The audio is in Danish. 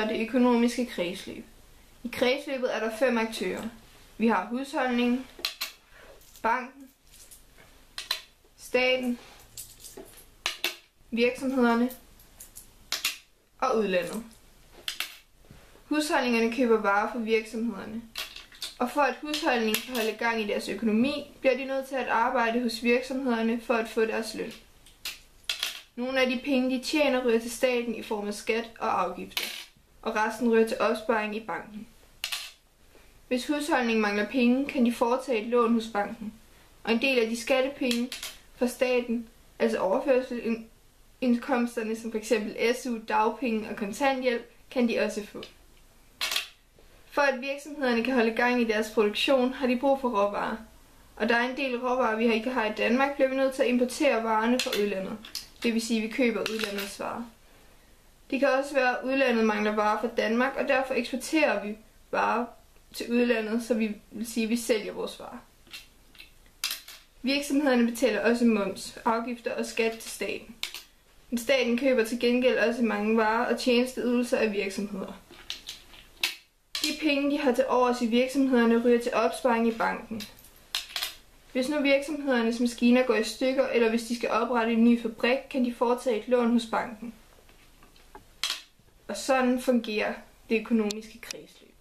udgør det økonomiske kredsløb. I kredsløbet er der 5 aktører. Vi har husholdningen, banken, staten, virksomhederne og udlandet. Husholdningerne køber varer fra virksomhederne, og for at husholdningen kan holde gang i deres økonomi, bliver de nødt til at arbejde hos virksomhederne for at få deres løn. Nogle af de penge, de tjener, ryger til staten i form af skat og afgifter, og resten ryger til opsparing i banken. Hvis husholdningen mangler penge, kan de foretage et lån hos banken, og en del af de skattepenge fra staten, altså overførselsindkomsterne som f.eks. SU, dagpenge og kontanthjælp, kan de også få. For at virksomhederne kan holde gang i deres produktion, har de brug for råvarer. Og der er en del råvarer, vi ikke har i Danmark, bliver vi nødt til at importere varerne fra udlandet. Det vil sige, at vi køber udlandets varer. Det kan også være, at udlandet mangler varer fra Danmark, og derfor eksporterer vi varer til udlandet, så vi vil sige, at vi sælger vores varer. Virksomhederne betaler også moms, afgifter og skat til staten. Men staten køber til gengæld også mange varer og tjenesteydelser af virksomheder. De penge, de har til overs i virksomhederne, ryger til opsparing i banken. Hvis nu virksomhedernes maskiner går i stykker, eller hvis de skal oprette en ny fabrik, kan de foretage et lån hos banken. Og sådan fungerer det økonomiske kredsløb.